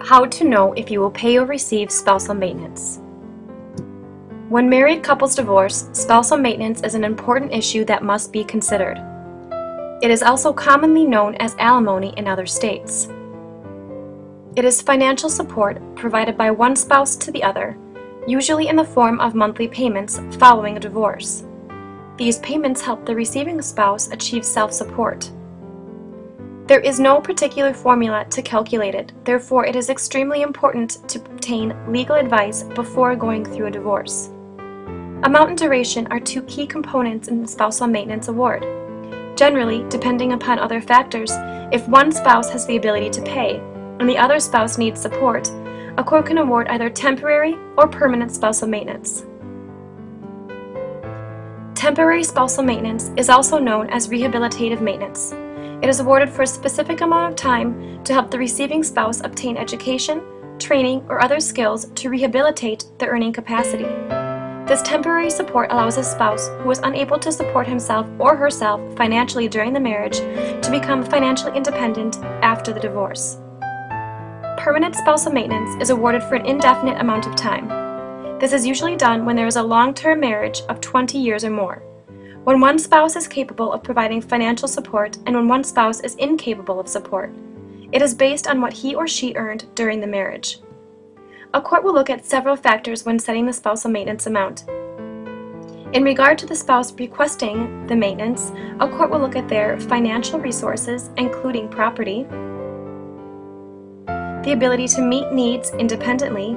How to know if you will pay or receive spousal maintenance. When married couples divorce, spousal maintenance is an important issue that must be considered. It is also commonly known as alimony in other states. It is financial support provided by one spouse to the other, usually in the form of monthly payments following a divorce. These payments help the receiving spouse achieve self-support. There is no particular formula to calculate it, therefore it is extremely important to obtain legal advice before going through a divorce. Amount and duration are two key components in the spousal maintenance award. Generally, depending upon other factors, if one spouse has the ability to pay and the other spouse needs support, a court can award either temporary or permanent spousal maintenance. Temporary spousal maintenance is also known as rehabilitative maintenance. It is awarded for a specific amount of time to help the receiving spouse obtain education, training, or other skills to rehabilitate their earning capacity. This temporary support allows a spouse who is unable to support himself or herself financially during the marriage to become financially independent after the divorce. Permanent spousal maintenance is awarded for an indefinite amount of time. This is usually done when there is a long-term marriage of 20 years or more, when one spouse is capable of providing financial support and when one spouse is incapable of support. It is based on what he or she earned during the marriage. A court will look at several factors when setting the spousal maintenance amount. In regard to the spouse requesting the maintenance, a court will look at their financial resources, including property, the ability to meet needs independently,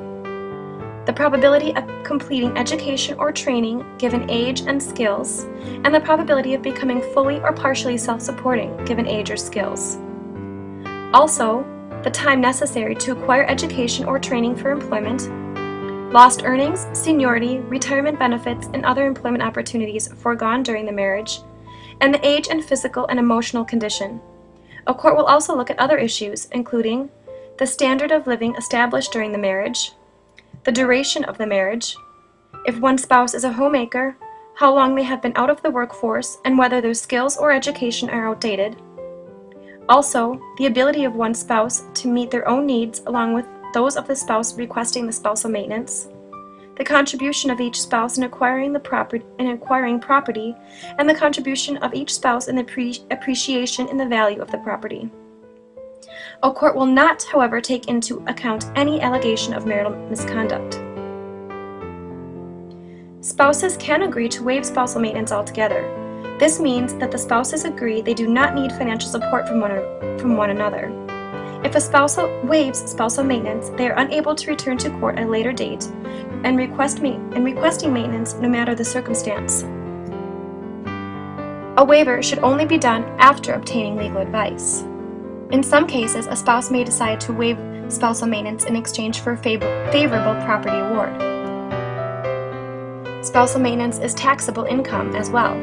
the probability of completing education or training given age and skills, and the probability of becoming fully or partially self-supporting given age or skills. Also, the time necessary to acquire education or training for employment, lost earnings, seniority, retirement benefits, and other employment opportunities foregone during the marriage, and the age and physical and emotional condition. A court will also look at other issues, including the standard of living established during the marriage, the duration of the marriage, if one spouse is a homemaker, how long they have been out of the workforce, and whether their skills or education are outdated. Also, the ability of one spouse to meet their own needs along with those of the spouse requesting the spousal maintenance, the contribution of each spouse in acquiring property, and the contribution of each spouse in the appreciation in the value of the property. A court will not, however, take into account any allegation of marital misconduct. Spouses can agree to waive spousal maintenance altogether. This means that the spouses agree they do not need financial support from one another. If a spouse waives spousal maintenance, they are unable to return to court at a later date and requesting maintenance no matter the circumstance. A waiver should only be done after obtaining legal advice. In some cases, a spouse may decide to waive spousal maintenance in exchange for a favorable property award. Spousal maintenance is taxable income as well.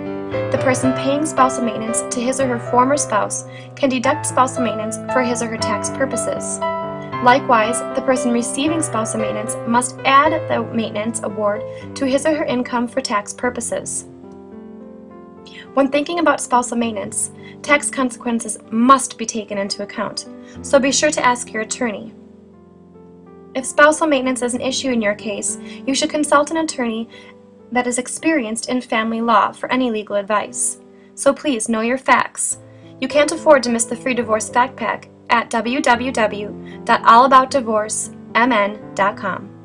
The person paying spousal maintenance to his or her former spouse can deduct spousal maintenance for his or her tax purposes. Likewise, the person receiving spousal maintenance must add the maintenance award to his or her income for tax purposes. When thinking about spousal maintenance, tax consequences must be taken into account, so be sure to ask your attorney. If spousal maintenance is an issue in your case, you should consult an attorney that is experienced in family law for any legal advice. So please know your facts. You can't afford to miss the free divorce fact pack at www.allaboutdivorcemn.com.